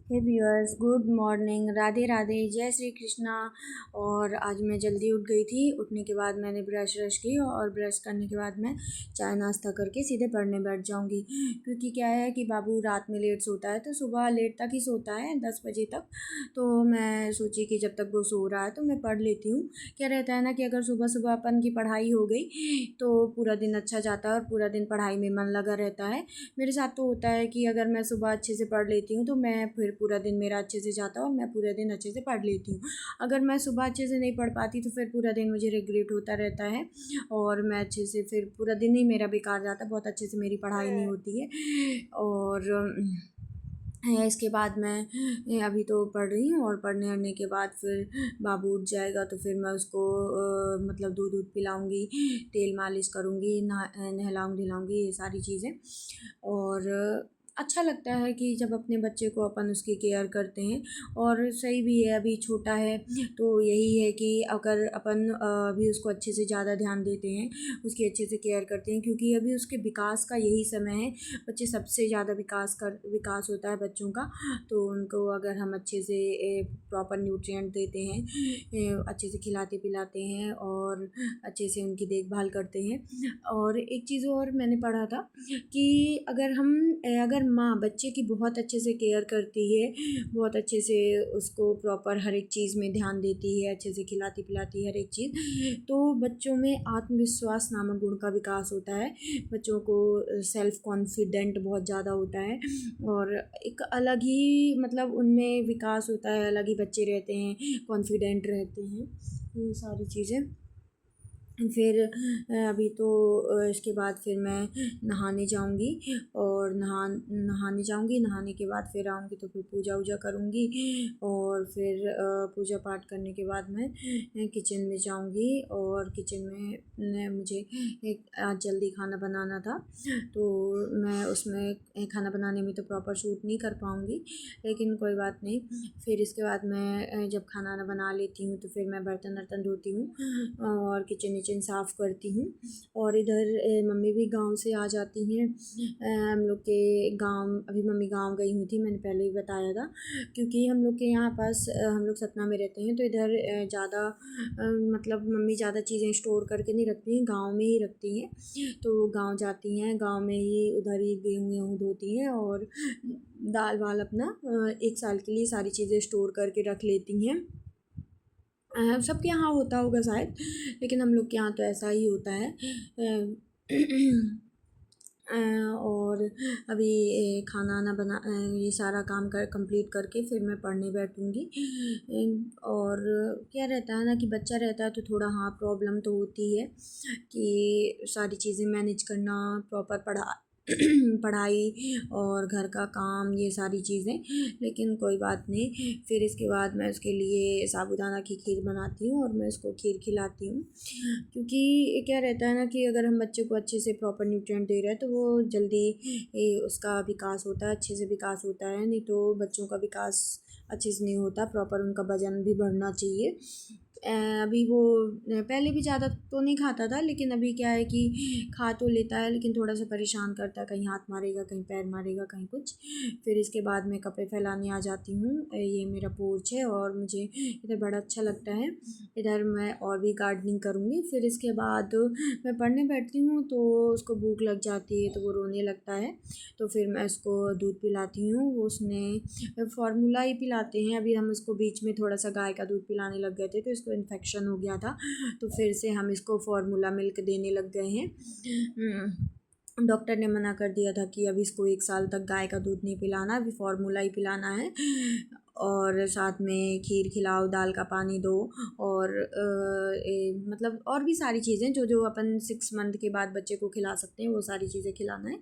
हे viewers, good morning, Radhe Radhe, जय श्री कृष्णा। और आज मैं जल्दी उठ गई थी। उठने के बाद मैंने ब्रश की और ब्रश करने के बाद मैं चाय नाश्ता करके सीधे पढ़ने बैठ जाऊंगी, क्योंकि क्या है कि बाबू रात में लेट सोता है तो सुबह लेट तक ही सोता है, 10 बजे तक। तो मैं सोची कि जब तक वो सो रहा है तो मैं पढ़ लेती हूँ। क्या रहता है ना कि अगर सुबह सुबह अपन की पढ़ाई हो गई तो पूरा दिन अच्छा जाता है और पूरा दिन पढ़ाई में मन लगा रहता है। मेरे साथ तो होता है कि अगर मैं सुबह अच्छे से पढ़ लेती हूँ तो मैं फिर पूरा दिन मेरा अच्छे से जाता है और मैं पूरा दिन अच्छे से पढ़ लेती हूँ। अगर मैं सुबह अच्छे से नहीं पढ़ पाती तो फिर पूरा दिन मुझे रिग्रेट होता रहता है और मैं अच्छे से फिर पूरा दिन ही मेरा बेकार जाता है, बहुत अच्छे से मेरी पढ़ाई नहीं होती है। और इसके बाद मैं अभी तो पढ़ रही हूँ और पढ़ने वढ़ने के बाद फिर बाबू उठ जाएगा तो फिर मैं उसको मतलब दूध दूध पिलाऊंगी, तेल मालिश करूँगी, नहलाऊंगी धुलाऊंगी, ये सारी चीज़ें। और अच्छा लगता है कि जब अपने बच्चे को अपन उसकी केयर करते हैं। और सही भी है, अभी छोटा है तो यही है कि अगर अपन अभी उसको अच्छे से ज़्यादा ध्यान देते हैं, उसकी अच्छे से केयर करते हैं, क्योंकि अभी उसके विकास का यही समय है। बच्चे सबसे ज़्यादा विकास होता है बच्चों का। तो उनको अगर हम अच्छे से प्रॉपर न्यूट्रिएंट देते हैं, अच्छे से खिलाते पिलाते हैं और अच्छे से उनकी देखभाल करते हैं। और एक चीज़ और मैंने पढ़ा था कि अगर माँ बच्चे की बहुत अच्छे से केयर करती है, बहुत अच्छे से उसको प्रॉपर हर एक चीज़ में ध्यान देती है, अच्छे से खिलाती पिलाती है हर एक चीज़, तो बच्चों में आत्मविश्वास नामक गुण का विकास होता है। बच्चों को सेल्फ कॉन्फिडेंट बहुत ज़्यादा होता है और एक अलग ही मतलब उनमें विकास होता है, अलग ही बच्चे रहते हैं, कॉन्फिडेंट रहते हैं, ये सारी चीज़ें। फिर अभी तो इसके बाद फिर मैं नहाने जाऊंगी और नहाने के बाद फिर आऊँगी तो फिर पूजा वूजा करूँगी। और फिर पूजा पाठ करने के बाद मैं किचन में जाऊंगी और किचन में मुझे आज जल्दी खाना बनाना था, तो मैं उसमें खाना बनाने में तो प्रॉपर शूट नहीं कर पाऊँगी, लेकिन कोई बात नहीं। फिर इसके बाद मैं जब खाना बना लेती हूँ तो फिर मैं बर्तन वर्तन धोती हूँ और किचन विचन साफ़ करती हूँ। और इधर मम्मी भी गांव से आ जाती हैं। हम लोग के गांव, अभी मम्मी गांव गई हुई थी, मैंने पहले ही बताया था, क्योंकि हम लोग के यहाँ पास हम लोग सतना में रहते हैं तो इधर ज़्यादा मतलब मम्मी ज़्यादा चीज़ें स्टोर करके नहीं रखती हैं, गाँव में ही रखती हैं। तो गाँव जाती हैं, गाँव में ही उधर ही गेहूँ वेहूँ धोती हैं और दाल वाल अपना 1 साल के लिए सारी चीज़ें स्टोर करके रख लेती हैं। सबके यहाँ होता होगा शायद, लेकिन हम लोग के यहाँ तो ऐसा ही होता है। और अभी खाना वाना बना ये सारा काम कंप्लीट करके फिर मैं पढ़ने बैठूँगी। और क्या रहता है ना कि बच्चा रहता है तो थोड़ा हाँ प्रॉब्लम तो होती है कि सारी चीज़ें मैनेज करना, प्रॉपर पढ़ाई और घर का काम, ये सारी चीज़ें, लेकिन कोई बात नहीं। फिर इसके बाद मैं उसके लिए साबूदाना की खीर बनाती हूँ और मैं उसको खीर खिलाती हूँ, क्योंकि क्या रहता है ना कि अगर हम बच्चे को अच्छे से प्रॉपर न्यूट्रिएंट दे रहे हैं तो वो जल्दी उसका विकास होता है, अच्छे से विकास होता है। नहीं तो बच्चों का विकास अच्छे से नहीं होता, प्रॉपर उनका वजन भी बढ़ना चाहिए। अभी वो पहले भी ज़्यादा तो नहीं खाता था, लेकिन अभी क्या है कि खा तो लेता है लेकिन थोड़ा सा परेशान करता है, कहीं हाथ मारेगा, कहीं पैर मारेगा, कहीं कुछ। फिर इसके बाद मैं कपड़े फैलाने आ जाती हूँ। ये मेरा पोर्च है और मुझे इधर बड़ा अच्छा लगता है। इधर मैं और भी गार्डनिंग करूँगी। फिर इसके बाद मैं पढ़ने बैठती हूँ तो उसको भूख लग जाती है तो वो रोने लगता है, तो फिर मैं उसको दूध पिलाती हूँ। उसने फार्मूला ही पिलाते हैं, अभी हम उसको बीच में थोड़ा सा गाय का दूध पिलाने लग गए थे तो इसको इन्फेक्शन हो गया था, तो फिर से हम इसको फार्मूला मिल्क देने लग गए हैं। डॉक्टर ने मना कर दिया था कि अभी इसको 1 साल तक गाय का दूध नहीं पिलाना, अभी फार्मूला ही पिलाना है। और साथ में खीर खिलाओ, दाल का पानी दो, और मतलब और भी सारी चीज़ें जो जो अपन 6 मंथ के बाद बच्चे को खिला सकते हैं वो सारी चीज़ें खिलाना है।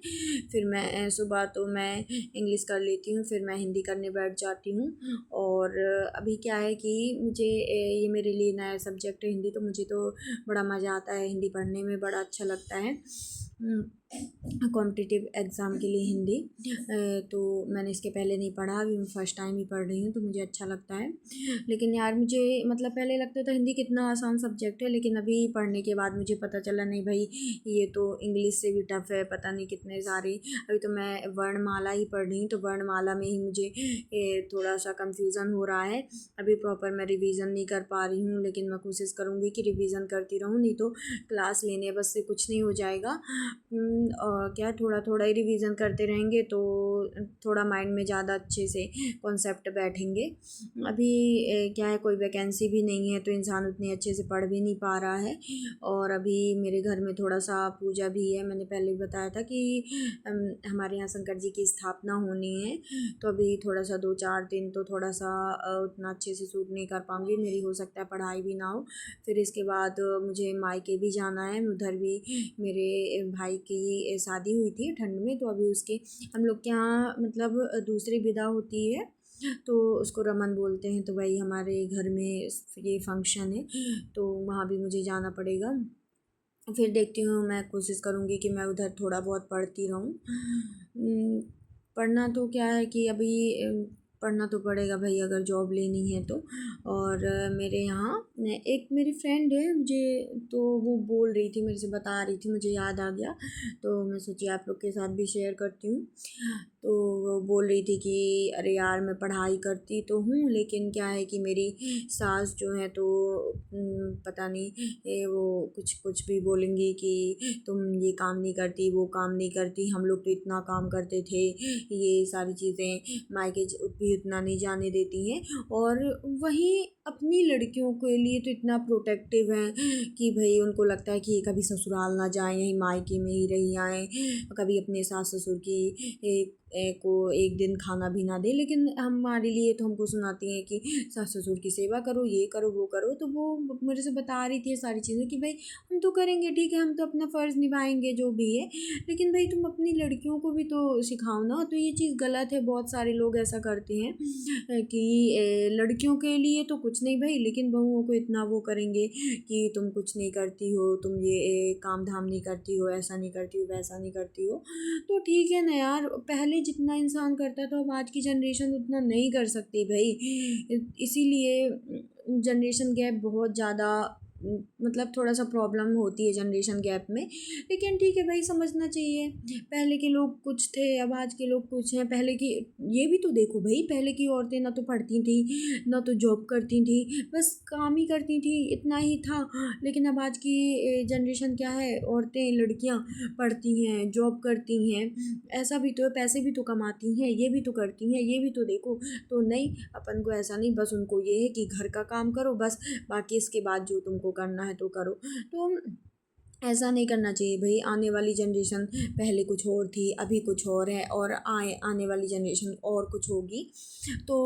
फिर मैं सुबह तो मैं इंग्लिश कर लेती हूँ, फिर मैं हिंदी करने बैठ जाती हूँ। और अभी क्या है कि मुझे ये मेरे लिए नया सब्जेक्ट है हिंदी, तो मुझे तो बड़ा मज़ा आता है हिंदी पढ़ने में, बड़ा अच्छा लगता है। कॉम्पिटिटिव एग्ज़ाम के लिए हिंदी। तो मैंने इसके पहले नहीं पढ़ा, अभी मैं फ़र्स्ट टाइम ही पढ़ रही हूँ, तो मुझे अच्छा लगता है। लेकिन यार मुझे मतलब पहले लगता था हिंदी कितना आसान सब्जेक्ट है, लेकिन अभी पढ़ने के बाद मुझे पता चला नहीं भाई, ये तो इंग्लिश से भी टफ है, पता नहीं कितने सारे। अभी तो मैं वर्णमाला ही पढ़ रही हूँ, तो वर्णमाला में ही मुझे थोड़ा सा कन्फ्यूज़न हो रहा है। अभी प्रॉपर मैं रिवीज़न नहीं कर पा रही हूँ, लेकिन मैं कोशिश करूँगी कि रिवीज़न करती रहूँ, नहीं तो क्लास लेने बस से कुछ नहीं हो जाएगा। और क्या थोड़ा थोड़ा ही रिवीज़न करते रहेंगे तो थोड़ा माइंड में ज़्यादा अच्छे से कॉन्सेप्ट बैठेंगे। अभी क्या है, कोई वैकेंसी भी नहीं है, तो इंसान उतनी अच्छे से पढ़ भी नहीं पा रहा है। और अभी मेरे घर में थोड़ा सा पूजा भी है, मैंने पहले भी बताया था कि हमारे यहाँ शंकर जी की स्थापना होनी है, तो अभी थोड़ा सा 2-4 दिन तो थोड़ा सा उतना अच्छे से शूट नहीं कर पाऊँगी, मेरी हो सकता है पढ़ाई भी ना हो। फिर इसके बाद मुझे मायके भी जाना है, उधर भी मेरे भाई की शादी हुई थी ठंड में, तो अभी उसके हम लोग के यहाँ मतलब दूसरी विदा होती है, तो उसको रमन बोलते हैं। तो भाई हमारे घर में ये फंक्शन है, तो वहाँ भी मुझे जाना पड़ेगा। फिर देखती हूँ, मैं कोशिश करूँगी कि मैं उधर थोड़ा बहुत पढ़ती रहूँ। पढ़ना तो क्या है कि अभी पढ़ना तो पड़ेगा भाई, अगर जॉब लेनी है तो। और मेरे यहाँ एक मेरी फ्रेंड है, मुझे तो वो बोल रही थी, मेरे से बता रही थी, मुझे याद आ गया, तो मैं सोची आप लोग के साथ भी शेयर करती हूँ। तो वो बोल रही थी कि अरे यार मैं पढ़ाई करती तो हूँ, लेकिन क्या है कि मेरी सास जो है तो पता नहीं वो कुछ कुछ भी बोलेंगी कि तुम ये काम नहीं करती, वो काम नहीं करती, हम लोग तो इतना काम करते थे, ये सारी चीज़ें मायके भी उतना नहीं जाने देती हैं। और वहीं अपनी लड़कियों के लिए तो इतना प्रोटेक्टिव हैं कि भाई उनको लगता है कि ये कभी ससुराल ना जाएं, यहीं मायके में ही रही आएँ, कभी अपने सास ससुर की को एक दिन खाना भी ना दे। लेकिन हमारे लिए तो हमको सुनाती हैं कि सास ससुर की सेवा करो, ये करो, वो करो। तो वो मेरे से बता रही थी ये सारी चीज़ें कि भाई हम तो करेंगे, ठीक है, हम तो अपना फ़र्ज़ निभाएंगे जो भी है, लेकिन भाई तुम अपनी लड़कियों को भी तो सिखाओ ना। तो ये चीज़ गलत है, बहुत सारे लोग ऐसा करते हैं कि लड़कियों के लिए तो कुछ नहीं भाई, लेकिन बहुओं को इतना वो करेंगे कि तुम कुछ नहीं करती हो, तुम ये काम धाम नहीं करती हो, ऐसा नहीं करती हो, वैसा नहीं करती हो। तो ठीक है ना यार, पहले जितना इंसान करता था अब आज की जनरेशन उतना नहीं कर सकती भाई। इसीलिए जनरेशन गैप बहुत ज़्यादा मतलब थोड़ा सा प्रॉब्लम होती है जनरेशन गैप में। लेकिन ठीक है भाई, समझना चाहिए, पहले के लोग कुछ थे, अब आज के लोग कुछ हैं। पहले की ये भी तो देखो भाई, पहले की औरतें ना तो पढ़ती थी, ना तो जॉब करती थी, बस काम ही करती थी, इतना ही था। लेकिन अब आज की जनरेशन क्या है, औरतें लड़कियां पढ़ती हैं, जॉब करती हैं, ऐसा भी तो है, पैसे भी तो कमाती हैं, ये भी तो करती हैं, ये भी तो देखो। तो नहीं, अपन को ऐसा नहीं, बस उनको ये है कि घर का काम करो बस, बाकी इसके बाद जो तुमको करना है तो करो। तो ऐसा नहीं करना चाहिए भाई। आने वाली जनरेशन पहले कुछ और थी, अभी कुछ और है, और आने वाली जनरेशन और कुछ होगी। तो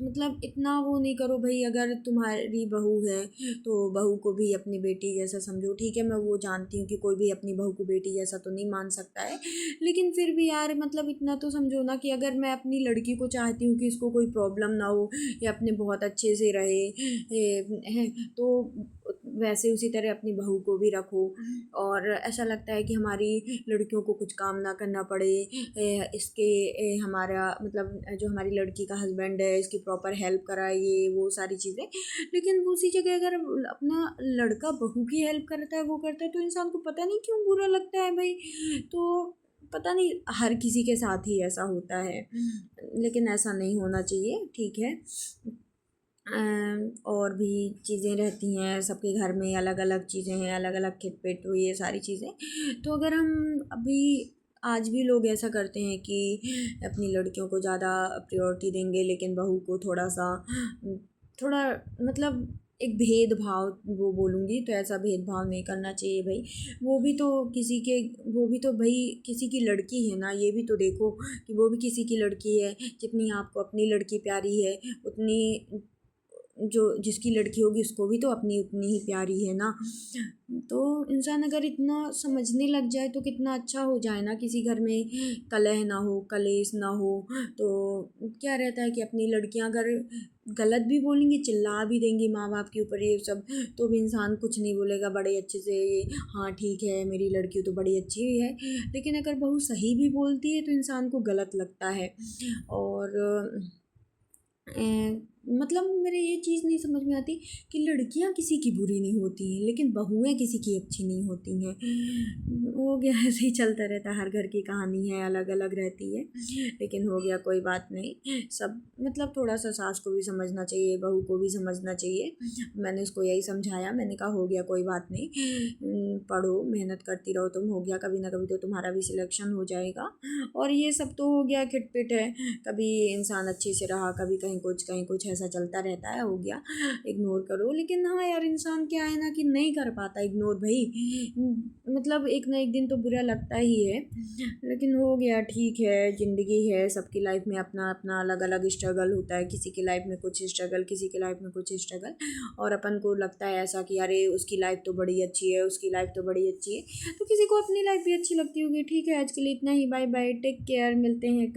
मतलब इतना वो नहीं करो भाई। अगर तुम्हारी बहू है तो बहू को भी अपनी बेटी जैसा समझो। ठीक है, मैं वो जानती हूँ कि कोई भी अपनी बहू को बेटी जैसा तो नहीं मान सकता है, लेकिन फिर भी यार मतलब इतना तो समझो ना कि अगर मैं अपनी लड़की को चाहती हूँ कि इसको कोई प्रॉब्लम ना हो या अपने बहुत अच्छे से रहे हैं, तो वैसे उसी तरह अपनी बहू को भी रखो। और ऐसा लगता है कि हमारी लड़कियों को कुछ काम ना करना पड़े, इसके हमारा मतलब जो हमारी लड़की का हस्बैंड है इसकी प्रॉपर हेल्प कराए, ये वो सारी चीज़ें। लेकिन उसी जगह अगर अपना लड़का बहू की हेल्प करता है, वो करता है, तो इंसान को पता नहीं क्यों बुरा लगता है भाई। तो पता नहीं, हर किसी के साथ ही ऐसा होता है, लेकिन ऐसा नहीं होना चाहिए, ठीक है। और भी चीज़ें रहती हैं, सबके घर में अलग अलग चीज़ें हैं, अलग अलग खिट-पिट ये सारी चीज़ें। तो अगर हम अभी आज भी लोग ऐसा करते हैं कि अपनी लड़कियों को ज़्यादा प्रायोरिटी देंगे, लेकिन बहू को थोड़ा-सा थोड़ा मतलब एक भेदभाव वो बोलूँगी, तो ऐसा भेदभाव नहीं करना चाहिए भाई। वो भी तो किसी के वो भी तो भाई किसी की लड़की है ना, ये भी तो देखो कि वो भी किसी की लड़की है। जितनी आपको अपनी लड़की प्यारी है, उतनी जो जिसकी लड़की होगी उसको भी तो अपनी उतनी ही प्यारी है ना। तो इंसान अगर इतना समझने लग जाए तो कितना अच्छा हो जाए ना, किसी घर में कलह ना हो, कलेश ना हो। तो क्या रहता है कि अपनी लड़कियां अगर गलत भी बोलेंगी, चिल्ला भी देंगी माँ बाप के ऊपर ये सब, तो भी इंसान कुछ नहीं बोलेगा, बड़े अच्छे से हाँ ठीक है मेरी लड़की तो बड़ी अच्छी है। लेकिन अगर बहू सही भी बोलती है तो इंसान को गलत लगता है। और मतलब मेरे ये चीज़ नहीं समझ में आती कि लड़कियां किसी की बुरी नहीं होती हैं लेकिन बहुएं किसी की अच्छी नहीं होती हैं। हो गया, ऐसे ही चलता रहता है, हर घर की कहानी है, अलग अलग रहती है। लेकिन हो गया, कोई बात नहीं। सब मतलब थोड़ा सा सास को भी समझना चाहिए, बहू को भी समझना चाहिए। मैंने उसको यही समझाया, मैंने कहा हो गया कोई बात नहीं, पढ़ो मेहनत करती रहो तुम, हो गया कभी ना कभी तो तुम्हारा भी सिलेक्शन हो जाएगा। और ये सब तो हो गया खिटपिट है, कभी इंसान अच्छे से रहा, कभी कहीं कुछ ऐसा चलता रहता है, हो गया, इग्नोर करो। लेकिन हाँ यार, इंसान क्या है ना कि नहीं कर पाता इग्नोर भाई, मतलब एक ना एक दिन तो बुरा लगता ही है। लेकिन हो गया, ठीक है, ज़िंदगी है, सबकी लाइफ में अपना अपना अलग अलग स्ट्रगल होता है, किसी की लाइफ में कुछ स्ट्रगल, किसी की लाइफ में कुछ स्ट्रगल। और अपन को लगता है ऐसा कि अरे उसकी लाइफ तो बड़ी अच्छी है, उसकी लाइफ तो बड़ी अच्छी है, तो किसी को अपनी लाइफ भी अच्छी लगती होगी। ठीक है, आज के लिए इतना ही, बाय बाय, टेक केयर, मिलते हैं कल।